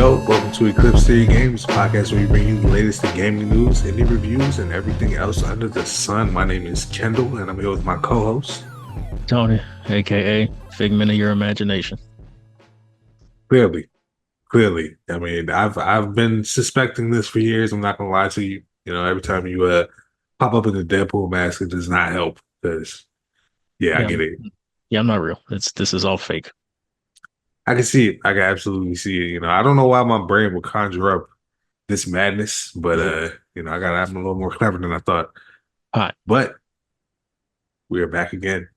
Yo, welcome to Eclipse Games, podcast where we bring you the latest in gaming news, indie reviews, and everything else under the sun. My name is Kendall, and I'm here with my co-host. Tony, aka Figment of Your Imagination. Clearly, clearly. I mean, I've been suspecting this for years. I'm not gonna lie to you. You know, every time you pop up in the Deadpool mask, it does not help. Because yeah, I Yeah, get it. yeah, I'm not real. This is all fake. I can see it. I can absolutely see it. You know, I don't know why my brain would conjure up this madness, but I'm a little more clever than I thought. Hot. But we are back again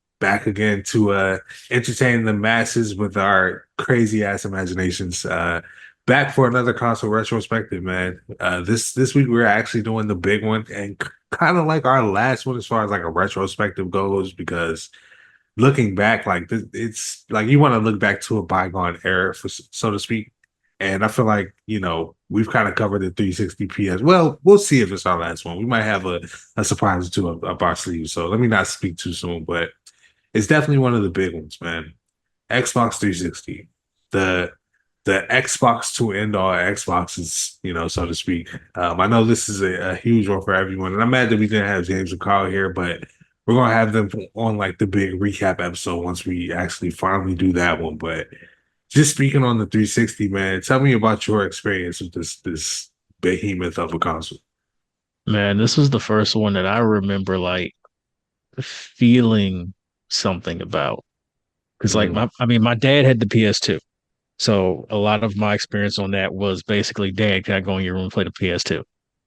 to entertain the masses with our crazy ass imaginations. Back for another console retrospective, man. This week we're actually doing the big one and kind of like our last one as far as like a retrospective goes, because looking back, like it's like you want to look back to a bygone era, for so to speak. And I feel like, we've kind of covered the 360p as well. We'll see if it's our last one. We might have a surprise or two up our sleeves. So let me not speak too soon, but it's definitely one of the big ones, man. Xbox 360, the the Xbox to end all Xboxes, so to speak. I know this is a huge one for everyone, and I'm mad that we didn't have James and Carl here, but we're gonna have them on like the big recap episode once we actually finally do that one. But just speaking on the 360, man, tell me about your experience with this behemoth of a console. Man, this was the first one that I remember like feeling something about. Because like Mm, my dad had the PS2. So a lot of my experience on that was basically, Dad, can I go in your room and play the PS2?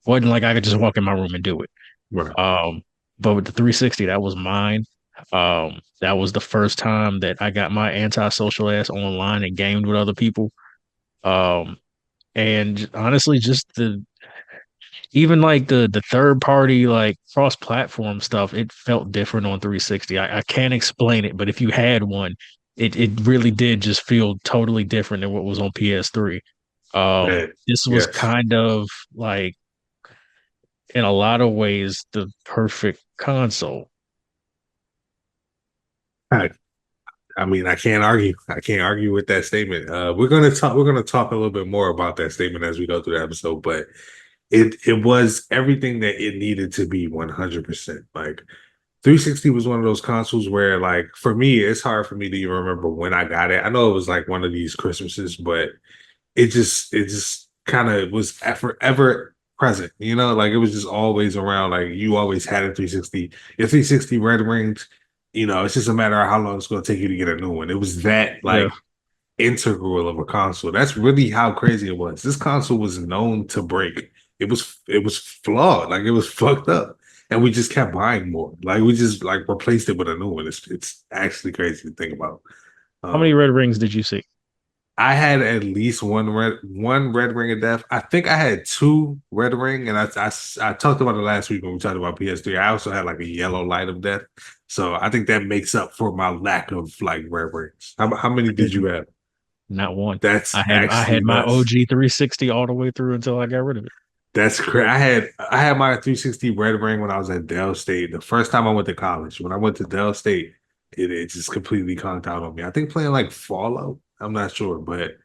Wasn't like I could just walk in my room and do it. right. But with the 360, that was mine. That was the first time that I got my antisocial ass online and gamed with other people. Um, and honestly, just the even like the third party like cross platform stuff, it felt different on 360. I can't explain it, but if you had one, it really did just feel totally different than what was on PS3. Man, This was yes. kind of like in a lot of ways the perfect console. I, I mean, I can't argue. I can't argue with that statement. We're gonna talk a little bit more about that statement as we go through the episode, but it was everything that it needed to be 100%. Like 360 was one of those consoles where, like, for me, it's hard for me to even remember when I got it. I know it was like one of these Christmases, but it just kind of was ever present, like it was just always around. Like you always had a 360. Your 360 red rings, it's just a matter of how long it's going to take you to get a new one. It was that Yeah. like integral of a console. That's really how crazy it was. This console was known to break. It was flawed, like it was fucked up. And we just kept buying more. Like we just like replaced it with a new one. It's actually crazy to think about. How many Um, red rings did you see? I had at least one red ring of death. I think I had two red ring, and I talked about it last week when we talked about PS3. I also had like a yellow light of death, so I think that makes up for my lack of like red rings. How many I did you didn't. have? Not one. That's I actually had my nuts. OG 360 all the way through until I got rid of it. That's crazy. I had my 360 red ring when I was at Dell State. The first time I went to college, when I went to Dell State, it just completely conked out on me. I think playing like Fallout. I'm not sure, but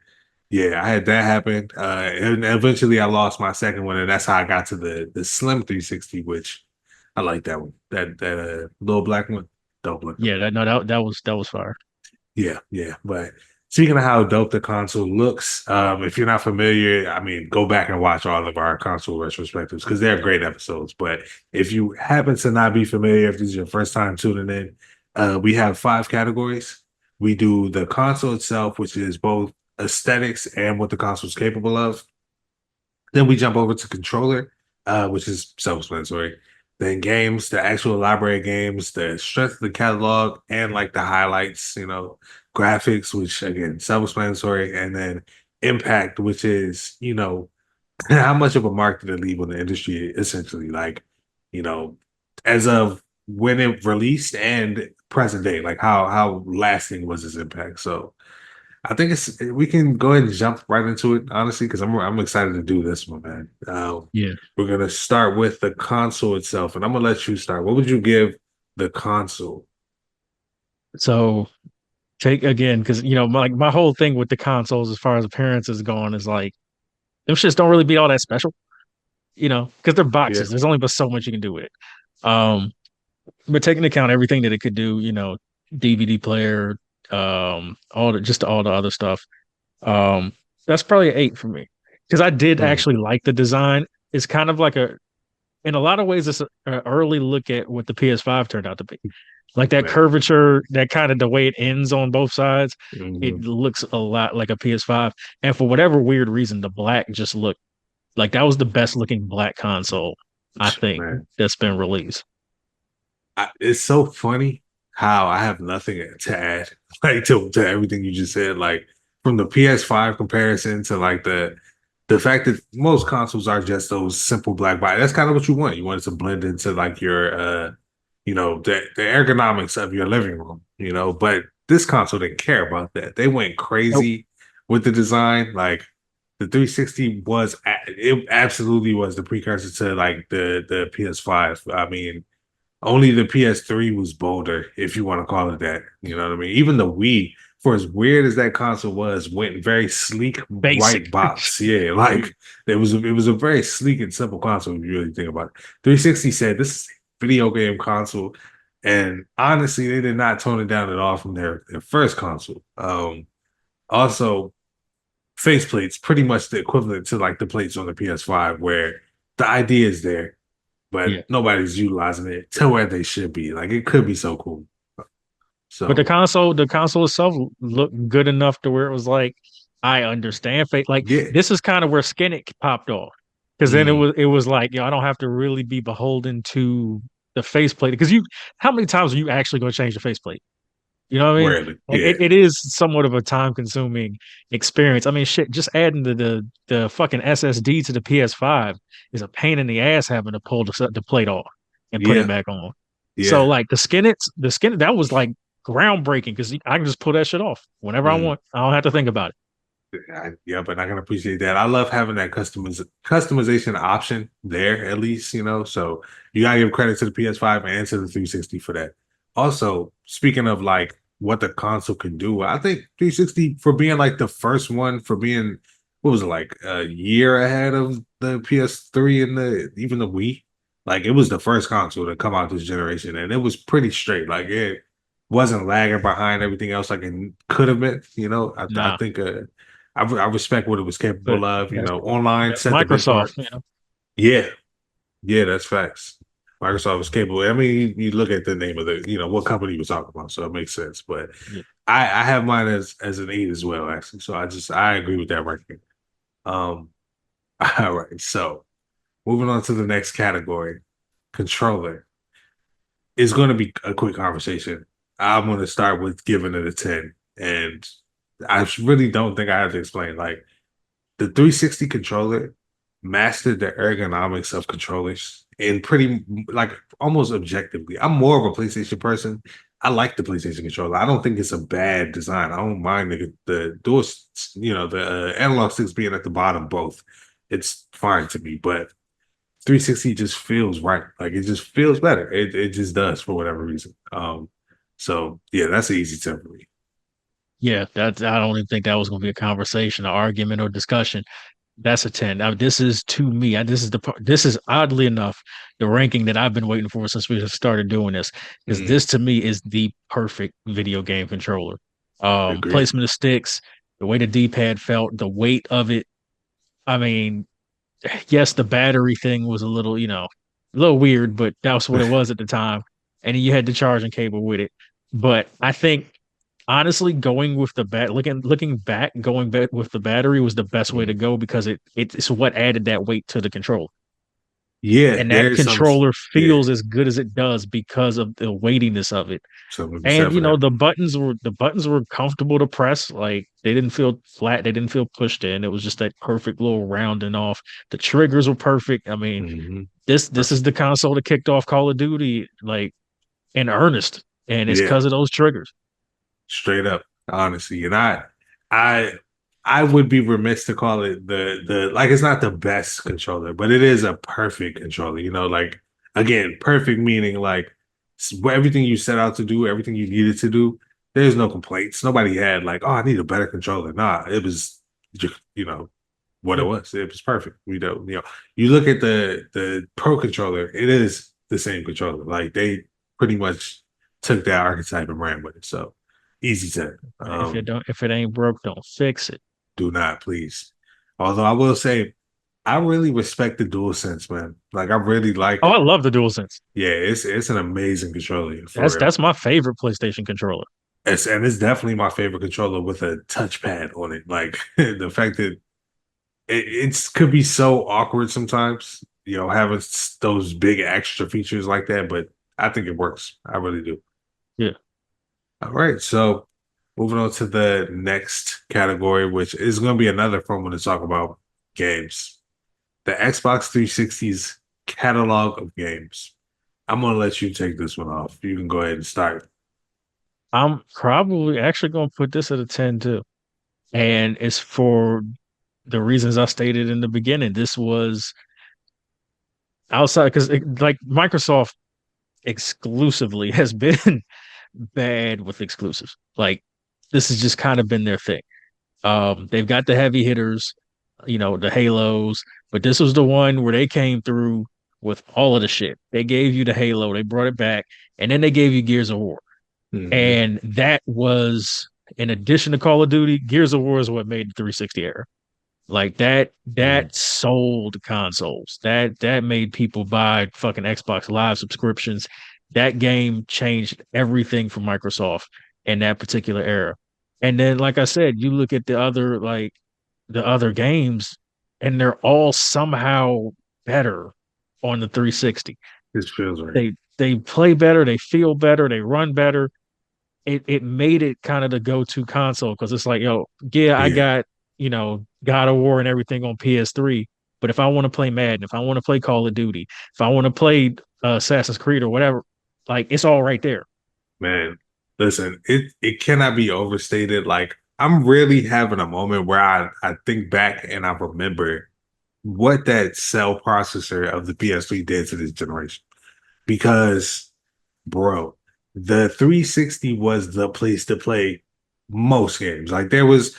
yeah, I had that happen. And eventually I lost my second one, and that's how I got to the Slim 360, which I like that one. That little black one. Dope looking. Yeah, that was fire. Yeah, yeah. But speaking of how dope the console looks, if you're not familiar, I mean, go back and watch all of our console retrospectives because they're great episodes. But if you happen to not be familiar, if this is your first time tuning in, we have five categories. We do the console itself, which is both aesthetics and what the console is capable of. Then we jump over to controller, which is self-explanatory. Then games, the actual library games, the strength of the catalog, and like the highlights, graphics, which again, self-explanatory. And then impact, which is, how much of a mark did it leave on the industry, essentially? Like, you know, as of when it released and present day, like how lasting was its impact? So I think we can go ahead and jump right into it, honestly, because I'm excited to do this one, man. Yeah. We're gonna start with the console itself, and I'm gonna let you start. What would you give the console? So take again, because my whole thing with the consoles as far as appearance is gone is like them shits don't really be all that special, because they're Yeah. boxes. There's only but so much you can do with it. Um, but taking into account everything that it could do, DVD player, all the other stuff. Um, that's probably an 8 for me because I did Mm, actually like the design. It's kind of like in a lot of ways, it's an early look at what the PS5 turned out to be. Like that man. curvature, that kind of the way it ends on both sides, it Mhm. looks a lot like a PS5. And for whatever weird reason, the black just looked like that was the best looking black console, I think, Man, that's been released. it's so funny how I have nothing to add, like to everything you just said. Like from the PS5 comparison to like the fact that most consoles are just those simple black body. That's kind of what you want. You want it to blend into like your the ergonomics of your living room. But this console didn't care about that. They went Nope. crazy with the design. Like the 360 it absolutely was the precursor to like the PS5. I mean, only the PS3 was bolder, if you want to call it that. You know what I mean? Even the Wii, for as weird as that console was, went very sleek Basic. white box. Yeah, like it was a very sleek and simple console if you really think about it. 360 said this is a video game console. And honestly, they did not tone it down at all from their first console. Also, faceplates pretty much the equivalent to like the plates on the PS5, where the idea is there but Yeah. nobody's utilizing it to where they should be. Like it could be so cool. But the So console, the console itself looked good enough to where it was like, I understand fate. Like yeah, this is kind of where Skinnick popped off. Because then mm, it was like, I don't have to really be beholden to the faceplate. Because how many times are you actually going to change the faceplate? You know what I mean? rarely. Like Yeah, it is somewhat of a time consuming experience. I mean, shit, just adding the fucking SSD to the PS5 is a pain in the ass having to pull the plate off and put it yeah, back on. So yeah. like the skin that was like groundbreaking because I can just pull that shit off whenever I Mm. want. I don't have to think about it. Yeah, but I can appreciate that. I love having that customization option there, at least, So you gotta give credit to the PS5 and to the 360 for that. Also, speaking of like what the console can do, I think 360 for being like the first one for being what was it like a year ahead of the PS3 and the even the Wii. Like it was the first console to come out this generation, and it was pretty straight. Like it wasn't lagging behind everything else like it could have been. I Nah, think I respect what it was but capable of. that's Online that's set the benchmark. Microsoft. Yeah, yeah, that's facts. Microsoft was capable. I mean, you look at the name of what company you was talking about, so it makes sense. But Yeah. I have mine as an 8 as well, actually. So I agree with that ranking. Um, all right. So moving on to the next category, controller is going to be a quick conversation. I'm going to start with giving it a 10, and I really don't think I have to explain. Like the 360 controller mastered the ergonomics of controllers and pretty like almost objectively. I'm more of a PlayStation person. I like the PlayStation controller. I don't think it's a bad design. I don't mind the dual, the analog sticks being at the bottom both. It's fine to me, but 360 just feels right. Like it just feels better. It just does for whatever reason. So yeah, that's an easy 10 for me. Yeah, that I don't even think that was going to be a conversation, an argument, or discussion. That's a 10. Now, this is to me, this is oddly enough the ranking that I've been waiting for since we started doing this. Because Mm, this to me is the perfect video game controller. agree. Placement of sticks, the way the D-pad felt, the weight of it. I mean, yes, the battery thing was a little weird, but that was what it was at the time. And then you had the charging cable with it. But I think honestly, going with looking back, going back with the battery was the best way to Mm. go because it's what added that weight to the controller. Yeah, And that there's some. controller Yeah, feels as good as it does because of the weightiness of it. something to be And said for that. the buttons were comfortable to press. Like they didn't feel flat, they didn't feel pushed in. It was just that perfect little rounding off. The triggers were perfect. I mean, Hmm. this is the console that kicked off Call of Duty like in earnest, and it's Yeah, because of those triggers. straight up, honestly. And I, I would be remiss to call it the like it's not the best controller, but it is a perfect controller. Like again, perfect meaning like everything you set out to do, everything you needed to do. There's no complaints. Nobody had like, oh, I need a better controller. Nah, it was, you know, what it Yeah. was. It was perfect. You look at the Pro controller, it is the same controller. Like they pretty much took that archetype and ran with it. So easy to If it ain't broke, don't fix it. do not please. Although I will say I really respect the DualSense, man. Like I really Oh, like, I love the DualSense. yeah, it's an amazing controller for real. That's my favorite PlayStation controller. It's definitely my favorite controller with a touchpad on it. Like the fact that it's could be so awkward sometimes, having those big extra features like that, but I think it works. I really do. Yeah. All right, so moving on to the next category, which is going to be another fun one to talk about games. The Xbox 360's catalog of games. I'm going to let you take this one off. You can go ahead and start. I'm probably actually gonna put this at a 10 too. And it's for the reasons I stated in the beginning. This was outside because like Microsoft exclusively has been bad with exclusives. Like this has just kind of been their thing. They've got the heavy hitters, the Halos, but this was the one where they came through with all of the shit. They gave you the Halo, they brought it back, and then they gave you Gears of War. Mhm. And that was in addition to Call of Duty, Gears of War is what made the 360 era. Like Mhm. that sold consoles. That made people buy fucking Xbox Live subscriptions. That game changed everything for Microsoft in that particular era. And then, like I said, you look at the other games, and they're all somehow better on the 360. This feels right. They play better, they feel better, they run better. It made it kind of the go-to console because it's like, yo, yeah, I Yeah, got, God of War and everything on PS3. But if I want to play Madden, if I want to play Call of Duty, if I want to play Assassin's Creed or whatever, like it's all right there. man. Listen, it cannot be overstated. Like I'm really having a moment where I think back and I remember what that cell processor of the PS3 did to this generation. Because, bro, the 360 was the place to play most games. Like it was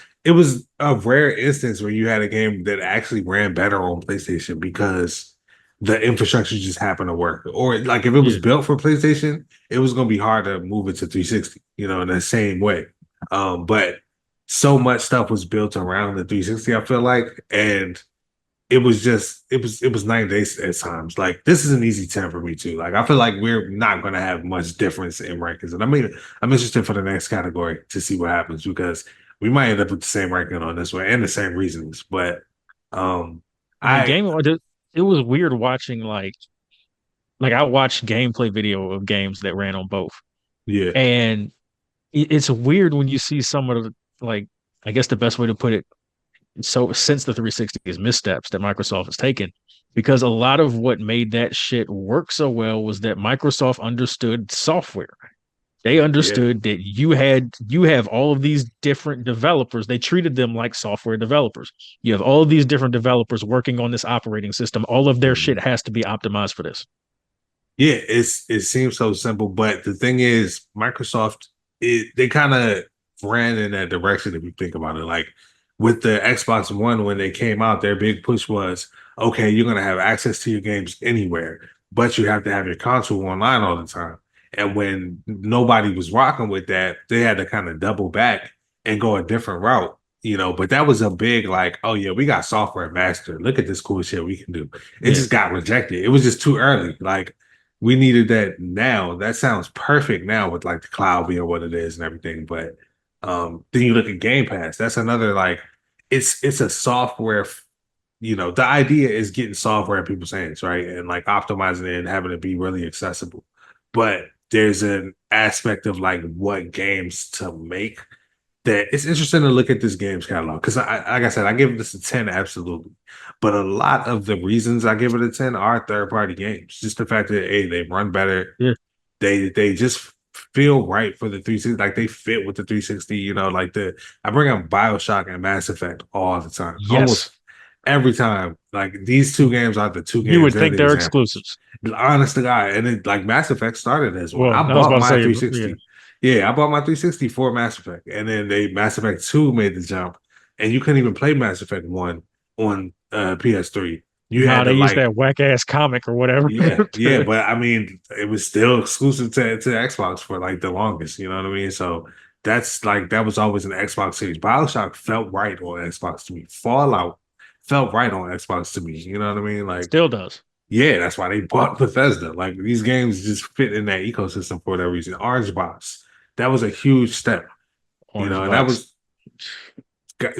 a rare instance where you had a game that actually ran better on PlayStation because the infrastructure just happened to work. Or like if it was Yeah. built for PlayStation, it was gonna be hard to move it to 360, in the same way. But so much stuff was built around the 360, I feel like, and it was 9 days at times. Like this is an easy 10 for me too. Like I feel like we're not gonna have much difference in rankings. And I mean I'm interested for the next category to see what happens because we might end up with the same ranking on this one and the same reasons. But um I mean, I it was weird watching like I watched gameplay video of games that ran on both. yeah, And it's weird when you see some of the like I guess the best way to put it so since the 360 is missteps that Microsoft has taken because a lot of what made that shit work so well was that Microsoft understood software. They yeah. understood that you have all of these different developers. They treated them like software developers. You have all of these different developers working on this operating system. All of their shit Mhm. has to be optimized for this. Yeah, it seems so simple, but the thing is, Microsoft they kind of ran in that direction if you think about it. Like with the Xbox One when they came out, their big push was, okay, you're gonna have access to your games anywhere, but you have to have your console online all the time. And when nobody was rocking with that, they had to kind of double back and go a different route. But that was a big like, oh yeah, we got software master. Look at this cool shit we can do. It Yeah. just got rejected. It was just too early. Like we needed that now. That sounds perfect now with like the cloud being what it is and everything. But then you look at Game Pass. That's another like it's a software. The idea is getting software in people's hands, right? And like optimizing it and having it be really accessible. But there's an aspect of like what games to make that it's interesting to look at this games catalog because like I said, I give this a 10 absolutely. But a lot of the reasons I give it a 10 are third party games. Just the fact that hey, they run better, Yeah. they just feel right for the 360, like they fit with the 360, like I bring up BioShock and Mass Effect all the time. Yes. Almost every time. Like these two games are the two You games would that are think the they're examples. exclusives. Honest to God. And it like Mass Effect started as one. Well, I I was bought about to my say, yeah. 360. Yeah, I bought my 360 for Mass Effect. And then Mass Effect 2 made the jump. And you couldn't even play Mass Effect 1 on PS3. You Nah, had to they used like that whack ass comic or whatever. yeah, yeah, but I mean, it was still exclusive to Xbox for like the longest, you know what I mean? So that's like that was always an Xbox series. BioShock felt right on Xbox to me. Fallout felt right on Xbox to me, you know what I mean? Like, Still does. yeah, that's why they bought Bethesda. Like these games just fit in that ecosystem for that reason. Orange Box, that was a huge step, Orange and that box. was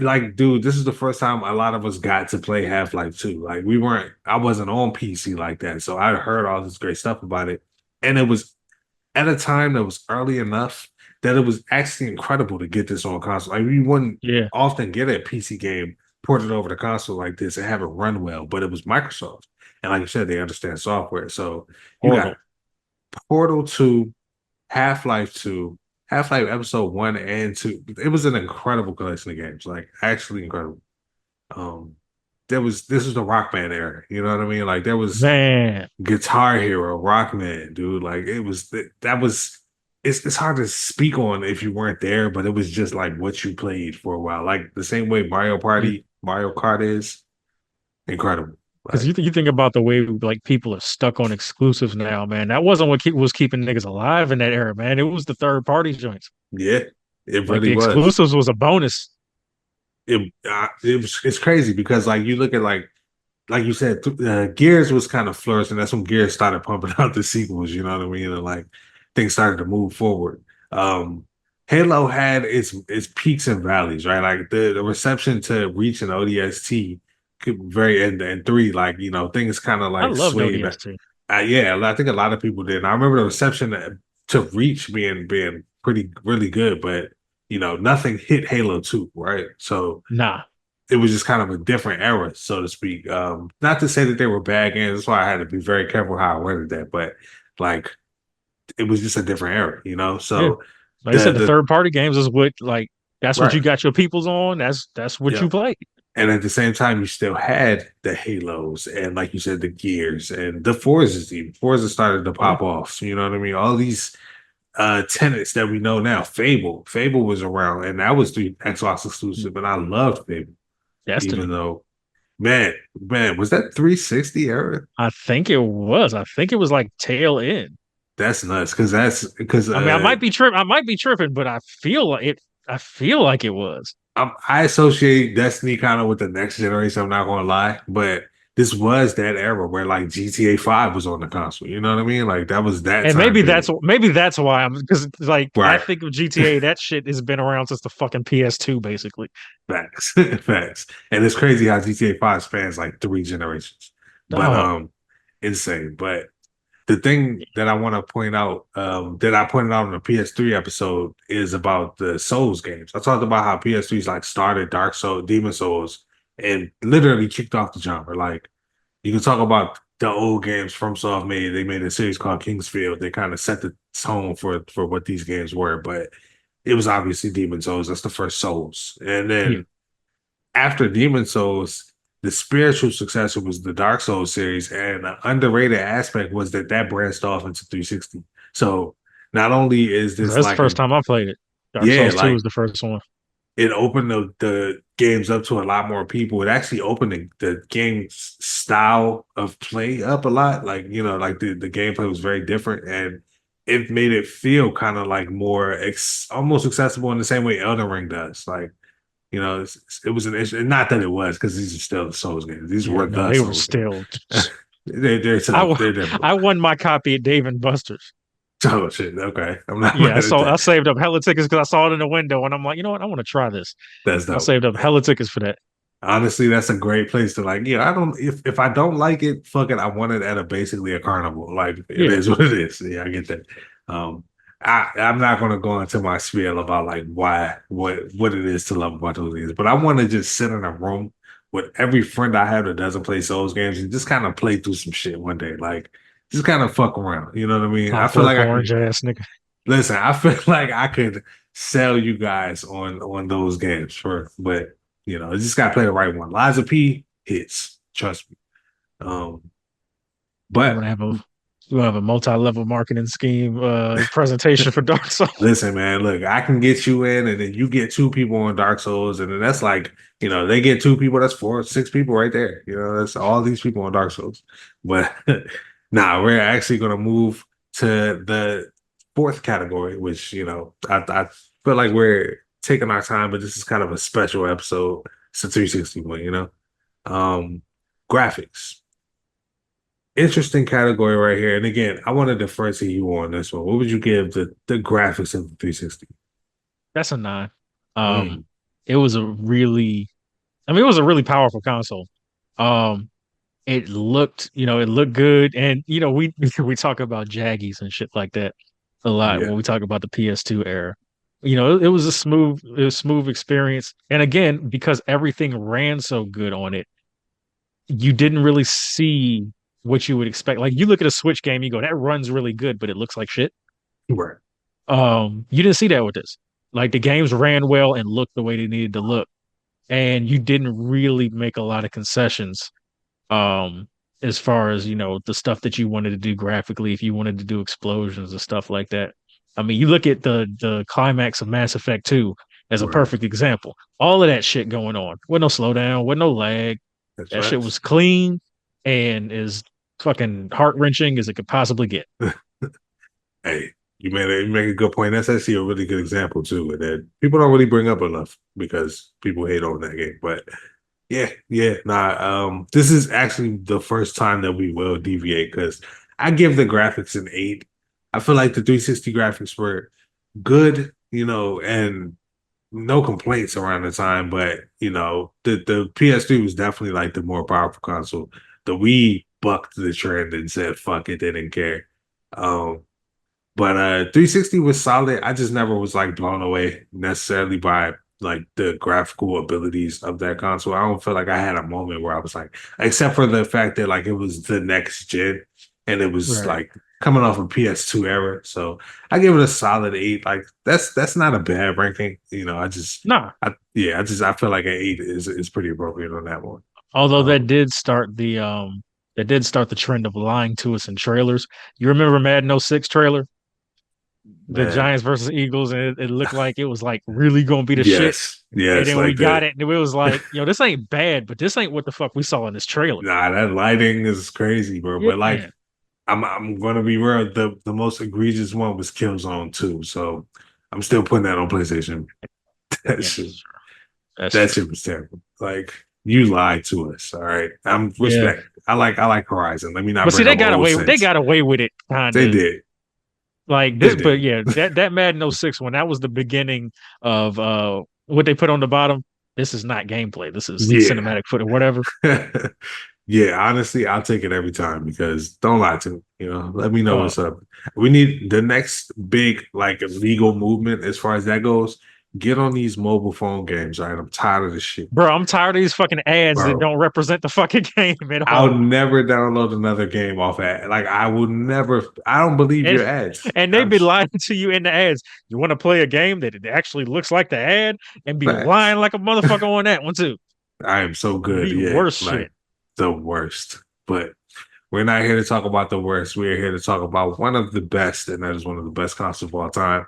like, dude, this is the first time a lot of us got to play Half-Life 2. Like, I wasn't on PC like that. So I heard all this great stuff about it. And it was at a time that was early enough that it was actually incredible to get this on console. Like, we wouldn't Yeah. often get a PC game ported over the console like this and have it run well, but it was Microsoft. And like you said, they understand software. So you got Portal. Portal 2, Half-Life 2, Half-Life Episode 1 and 2. It was an incredible collection of games, like actually incredible. Um, this was the Rock Band era, you know what I mean? Like there was Man. Guitar Hero, Rockman, dude. Like it was that was it's hard to speak on if you weren't there, but it was just like what you played for a while. Like the same way Mario Kart is incredible. Because Like, you think about the way like people are stuck on exclusives now, man. That wasn't what was keeping niggas alive in that era, man. It was the third party joints. yeah, it Like really the was. exclusives was a bonus. It's crazy because like you look at like you said, Gears was kind of flourishing. That's when Gears started pumping out the sequels. You know what I mean? And like things started to move forward. Um, Halo had its peaks and valleys, right? Like the reception to Reach and ODST could very and three, like things kind of I like loved swayed back. ODST. Yeah, I think a lot of people did. And I remember the reception to Reach being pretty really good, but nothing hit Halo 2, right? So Nah. it was just kind of a different era, so to speak. Not to say that they were bad games. That's why I had to be very careful how I worded that. But like, it was just a different era. Yeah. So Like I the said, the the third party games is what like that's what right, you got your peoples on. That's what yeah. you play. And at the same time, you still had the Halos and, like you said, the Gears and the Forzas. Even Forza started to Yeah. pop off. You know what I mean? All these tenants that we know now. Fable was around, and that was the Xbox exclusive, and I loved Fable, even Destiny. though. Man, was that 360 era? I think it was. I think it was like tail end. That's nuts because I mean, I might be tripping, but I feel like it. I feel like it was. I associate Destiny kind of with the next generation. I'm not gonna lie, but this was that era where like GTA 5 was on the console. You know what I mean? Like that was that And time period. maybe that's why I'm because like I Right. think of GTA, that shit has been around since the fucking PS2, basically. Facts. Facts. And it's crazy how GTA 5 spans like three generations. But Dog. insane. But the thing that I want to point out, that I pointed out in the PS3 episode is about the Souls games. I talked about how PS3's like started Dark Souls, Demon Souls, and literally kicked off the genre. Like you can talk about the old games FromSoft made. They made a series called Kingsfield. They kind of set the tone for what these games were, but it was obviously Demon Souls. That's the first Souls. And Yeah. then after Demon Souls, the spiritual successor was the Dark Souls series, and an underrated aspect was that branched off into 360. So not only is this That's the like first time I played it. Dark yeah, Souls 2 like was the first one. it opened the games up to a lot more people. It actually opened the game's style of play up a lot. Like, like the gameplay was very different and it made it feel kind of like more almost accessible in the same way Elden Ring does. Like, it was an issue. Not that it was, because these are still the Souls games. These Yeah, were no, the they were Souls games. still. They're I tough. They're difficult. I won my copy at Dave and Buster's. Oh shit. Okay. I'm not Yeah, mad at I that. saved up hella tickets because I saw it in the window, and I'm like, you know what, I want to try this. That's I dope. saved up hella tickets for that. Honestly, that's a great place to like, I don't if I don't like it, fuck it. I want it at basically a carnival. Like it Yeah, is what it is. Yeah, I get that. Um I'm not gonna go into my spiel about like why what it is to love about those games, but I want to just sit in a room with every friend I have that doesn't play Souls games and just kind of play through some shit one day. Like just kind of fuck around. You know what I mean? I feel Clockwork like I could Orange ass nigga. listen, I feel like I could sell you guys on those games but you just gotta play the right one. Liza P hits, trust me. Um, I'm but gonna have a You have a multi-level marketing scheme presentation for Dark Souls. Listen, man, look, I can get you in, and then you get two people on Dark Souls, and then that's like, they get two people, that's four, six people right there. That's all these people on Dark Souls. But nah, we're actually gonna move to the fourth category, which, I feel like we're taking our time, but this is kind of a special episode. It's a 360 one. Um, Graphics. Interesting category right here. And again, I want to defer to you on this one. What would you give the graphics of the 360? That's a nine. Mm, Um, it was a really, I mean, it was a really powerful console. Um, it looked good, and we we talk about jaggies and shit like that a lot yeah, when we talk about the PS2 era. It was a smooth experience, and again, because everything ran so good on it, you didn't really see what you would expect. Like you look at a Switch game, you go, that runs really good, but it looks like shit. right, You didn't see that with this. Like the games ran well and looked the way they needed to look, and you didn't really make a lot of concessions um as far as the stuff that you wanted to do graphically, if you wanted to do explosions and stuff like that. I mean, you look at the climax of Mass Effect 2 as a right. perfect example. All of that shit going on with no slowdown, with no lag. That's That shit facts. was clean and as fucking heart-wrenching as it could possibly get. Hey, you make a good point. That's actually a really good example too, and that people don't really bring up enough because people hate on that game. But yeah, yeah, nah. This is actually the first time that we will deviate because I give the graphics an 8. I feel like the 360 graphics were good, and no complaints around the time, but the PS3 was definitely like the more powerful console. The Wii bucked the trend and said fuck it, they didn't care. Um, but 360 was solid. I just never was like blown away necessarily by like the graphical abilities of that console. I don't feel like I had a moment where I was like, except for the fact that like it was the next gen and it was Right. like coming off of PS2 era. So I give it a solid 8. Like that's not a bad ranking. Nah. I feel like an 8 is pretty appropriate on that one. Although Um, that did start the trend of lying to us in trailers. You remember Madden '06 trailer? The man, Giants versus Eagles, and it looked like it was like really gonna be the shit. yes, And yes, then we like got the it, and it was like, this ain't bad, but this ain't what the fuck we saw in this trailer. nah, that lighting is crazy, bro. But like Yeah. I'm gonna be real. The most egregious one was Killzone 2. So I'm still putting that on PlayStation. That Yeah, shit, that's that true. shit was terrible. Like you lied to us. All right. I'm Yeah. respect. I like Horizon. Let me not But see, bring up old they sins. got away with it kind They of did. like They this, did. but yeah, that Madden '06 one, that was the beginning of what they put on the bottom. This is not gameplay. This is Yeah. cinematic footage, whatever. Yeah, honestly, I'll take it every time because don't lie to me. Let me know Uh, what's up. We need the next big like legal movement as far as that goes. Get on these mobile phone games. All right, I'm tired of this shit, bro, I'm tired of these fucking ads that bro. don't represent the fucking game at I'll all. never download another game off ad. Like I will never. I don't believe And your ads. and they I'm be lying to you in the ads. You want to play a game that it actually looks like the ad and be facts. lying like a motherfucker on that one too. I am so good. The Yeah, worst like shit. the worst. But we're not here to talk about the worst. We're here to talk about one of the best, and that is one of the best consoles of all time.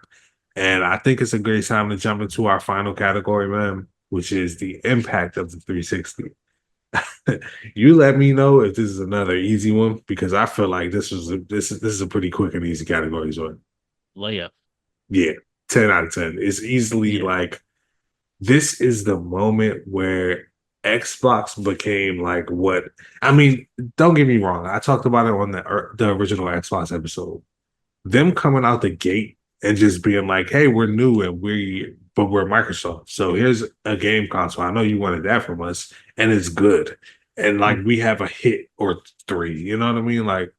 And I think it's a great time to jump into our final category, man, which is the impact of the 360. You let me know if this is another easy one because I feel like this is a pretty quick and easy category. So Layup. yeah, 10 out of 10. It's easily Yeah. like this is the moment where Xbox became like what I mean, don't get me wrong. I talked about it on the original Xbox episode. Them coming out the gate and just being like, "Hey, we're new and we're Microsoft. So here's a game console. I know you wanted that from us, and it's good. And like Mm. we have a hit or three. You know what I mean? Like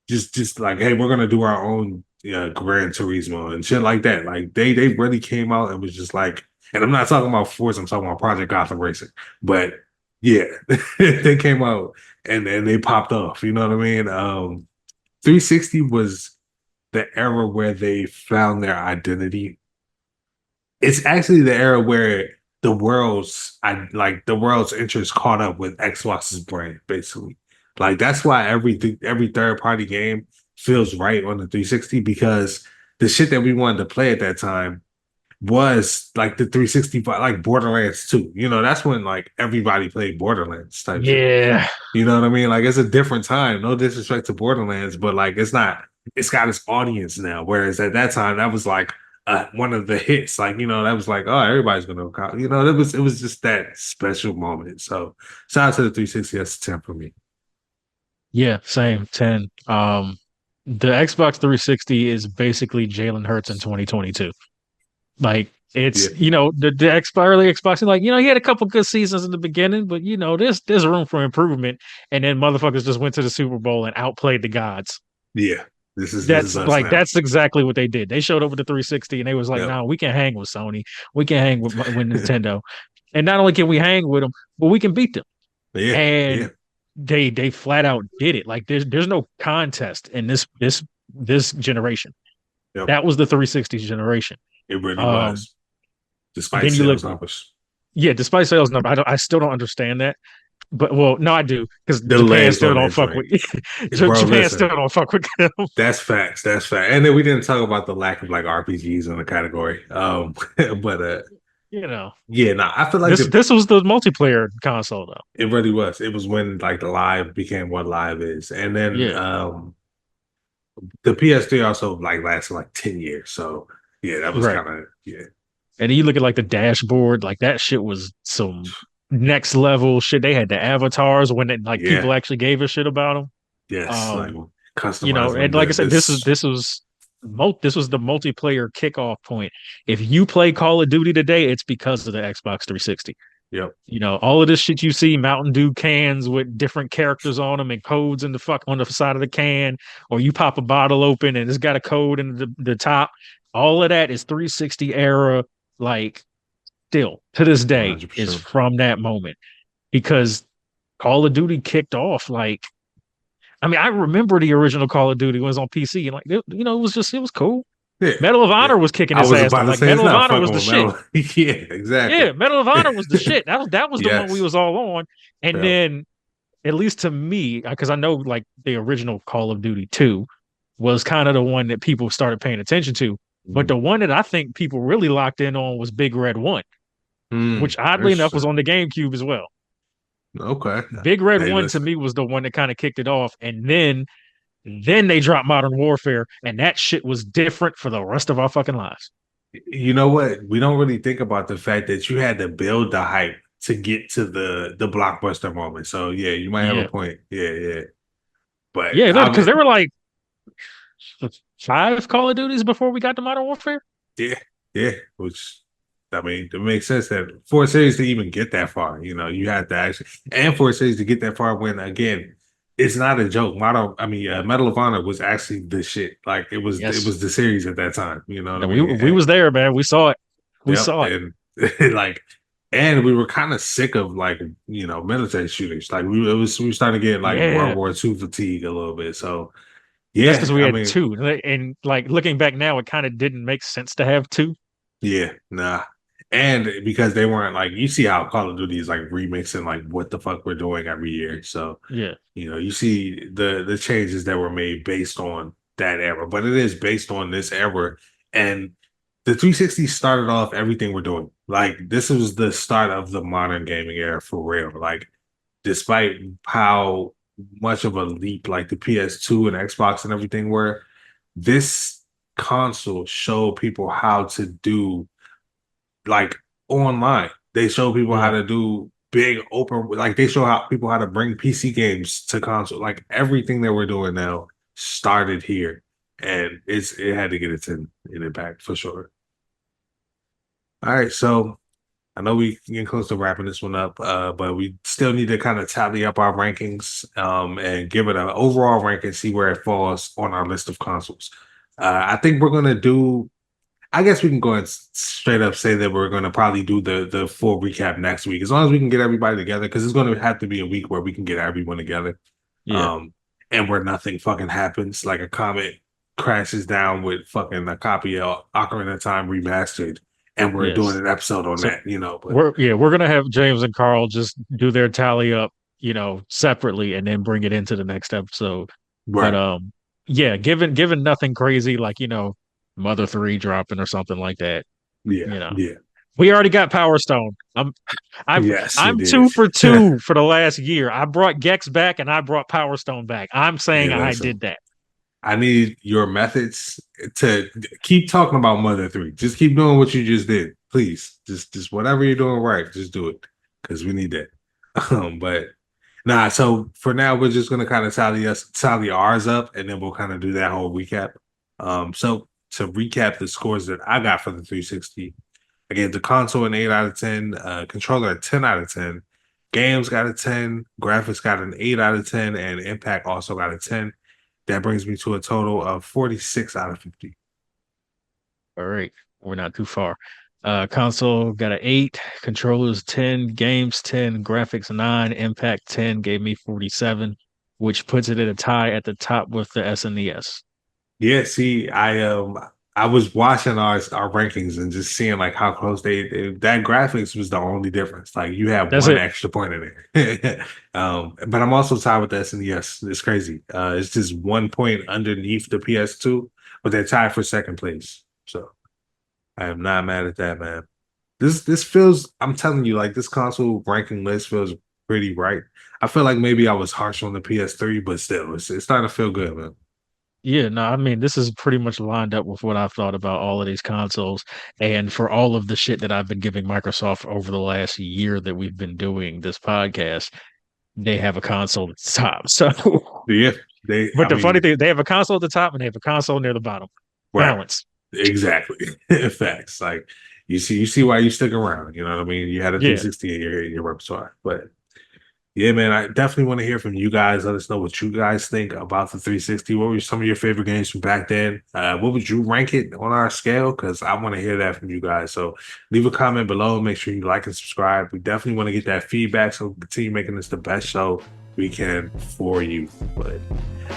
just like, hey, we're gonna do our own Gran Turismo and shit like that. Like they really came out and was just like, and I'm not talking about Forza, I'm talking about Project Gotham Racing. But yeah, they came out and they popped off. You know what I mean? 360 was the era where they found their identity. It's actually the era where the world's interest caught up with Xbox's brand, basically. Like that's why every third party game feels right on the 360 because the shit that we wanted to play at that time was like the 360, like Borderlands 2. You know, that's when like everybody played Borderlands type shit. Yeah, You know what I mean? Like it's a different time. No disrespect to Borderlands, but like it's not. It's got its audience now. Whereas at that time, that was like one of the hits. Like that was like, oh, everybody's gonna, it was just that special moment. So shout out to the 360. That's a 10 for me. yeah, same 10. The Xbox 360 is basically Jalen Hurts in 2022. Like Yeah, it's early Xbox, like he had a couple good seasons in the beginning, but there's room for improvement. And then motherfuckers just went to the Super Bowl and outplayed the gods. yeah. This is us now. That's exactly what they did. They showed up with the 360 and they was like, Yep. "No, we can hang with Sony, we can hang with Nintendo, and not only can we hang with them, but we can beat them." Yeah, yeah. And they flat out did it. Like there's no contest in this generation. Yep. That was the 360 generation. It really Um, was. Despite then you look, sales numbers, yeah, despite sales number, I still don't understand that. But well, no, I do because the Japan legs still on don't that fuck joint, with bro. Japan still Listen, don't fuck with them. that's facts. That's fact. And then we didn't talk about the lack of like RPGs in the category. But You know, yeah, no, I feel like this was the multiplayer console though. it really was. It was when like the live became what live is, and then Yeah, the PS3 also like lasted like 10 years. So yeah, that was right. kind of yeah, And then you look at like the dashboard, like that shit was some next level shit. They had the avatars when like yeah, people actually gave a shit about them. yes, like Um, customizing them. and like I said, This this was the multiplayer kickoff point. If you play Call of Duty today, it's because of the Xbox 360. yep, All of this shit you see, Mountain Dew cans with different characters on them and codes in the fuck on the side of the can, or you pop a bottle open and it's got a code in the top. All of that is 360 era, like still to this day is 100%. from that moment because Call of Duty kicked off like I mean, I remember the original Call of Duty was on PC and like it was cool. Yeah, Medal of yeah. Honor was kicking I his was ass though. about to Like say it's Medal of not Honor fucking was the with shit. metal. Yeah, exactly. Yeah, Medal of Honor was the shit. That was the one we Yes. was all on. And Yep. then at least to me, because I know like the original Call of Duty 2 was kind of the one that people started paying attention to. But Mm. the one that I think people really locked in on was Big Red 1, which oddly enough was Interesting. on the GameCube as well. Okay. Big Red Hey, 1 to listen. me was the one that kind of kicked it off. And then they dropped Modern Warfare, and that shit was different for the rest of our fucking lives. You know what? We don't really think about the fact that you had to build the hype to get to the blockbuster moment. So yeah, you might have a Yeah. point. Yeah, yeah. But Yeah, I because there mean, were like 5 Call of Duties before we got to Modern Warfare. yeah, yeah. Which I mean, it makes sense that for a series to even get that far, you had to actually, and for a series to get that far when again, it's not a joke. Medal of Honor was actually the shit. Like it Yes. was the series at that time. You know what I And mean? we was there, man. We saw it. We Yep, saw it. and like, and we were kind of sick of like military shooters. Like we were starting to get like World Yeah. War II fatigue a little bit. So That's because yeah, we I had mean, two. And like looking back now, it kind of didn't make sense to have two. yeah, nah, and because they weren't like you see how Call of Duty is like remixing like what the fuck we're doing every year. So Yeah. you see the changes that were made based on that era, but it is based on this era and. The 360 started off everything we're doing. Like this was the start of the modern gaming era for real. Like despite how much of a leap like the PS2 and Xbox and everything were, this console showed people how to do like online. They show people how Yeah. to do big open like they show how people how to bring PC games to console. Like everything that we're doing now started here. And it had to get its in impact for sure. All right, so I know we getting close to wrapping this one up, but we still need to kind of tally up our rankings, and give it an overall rank and see where it falls on our list of consoles. I think we're gonna do. I guess we can go and straight up say that we're gonna probably do the full recap next week, as long as we can get everybody together, because it's gonna have to be a week where we can get everyone together, Yeah. um, and where nothing fucking happens, like a comet crashes down with fucking a copy of Ocarina of Time remastered and we're doing Yes. an episode on So that. But we're gonna have James and Carl just do their tally up, separately and then bring it into the next episode. But right, yeah, given nothing crazy like Mother 3 dropping or something like that. Yeah, You know, yeah, we already got Power Stone. I've yes, you I'm did. 2 for 2 for the last year. I brought Gex back and I brought Power Stone back. I'm Hey, saying I listen, did that. I need your methods to keep talking about Mother 3. Just keep doing what you just did, please. Just whatever you're doing right, just do it because we need that. But nah. So for now, we're just gonna kind of tally ours up, and then we'll kind of do that whole recap. So to recap the scores that I got for the 360. Again, the console an 8 out of 10, controller a 10 out of 10, games got a 10, graphics got an 8 out of 10, and impact also got a 10. That brings me to a total of 46 out of 50. All right, we're not too far. Console got an 8, controllers 10, games 10, graphics 9, impact 10, gave me 47, which puts it at a tie at the top with the SNES. Yeah, see, I was watching our rankings and just seeing like how close that graphics was the only difference. Like you have That's one it. extra point in there. But I'm also tied with the SNES. It's crazy. It's just 1 point underneath the PS2, but they're tied for second place. So I am not mad at that, man. This feels, I'm telling you, like this console ranking list feels pretty right. I feel like maybe I was harsh on the PS3, but still, it's starting to feel good, man. Yeah, no, I mean, this is pretty much lined up with what I've thought about all of these consoles. And for all of the shit that I've been giving Microsoft over the last year that we've been doing this podcast, they have a console at the top. So, Yeah, they, but I the funny mean, thing, they have a console at the top and they have a console near the bottom. right. Balance. Exactly. Facts. Like you see why you stick around. You know what I mean? You had a Yeah. 360 in your repertoire. But yeah, man, I definitely want to hear from you guys. Let us know what you guys think about the 360. What were some of your favorite games from back then? What would you rank it on our scale? Because I want to hear that from you guys. So leave a comment below. Make sure you like and subscribe. We definitely want to get that feedback. So continue making this the best show we can for you. But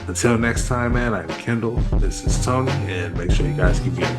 until next time, man, I'm Kendall. This is Tony, and make sure you guys keep getting.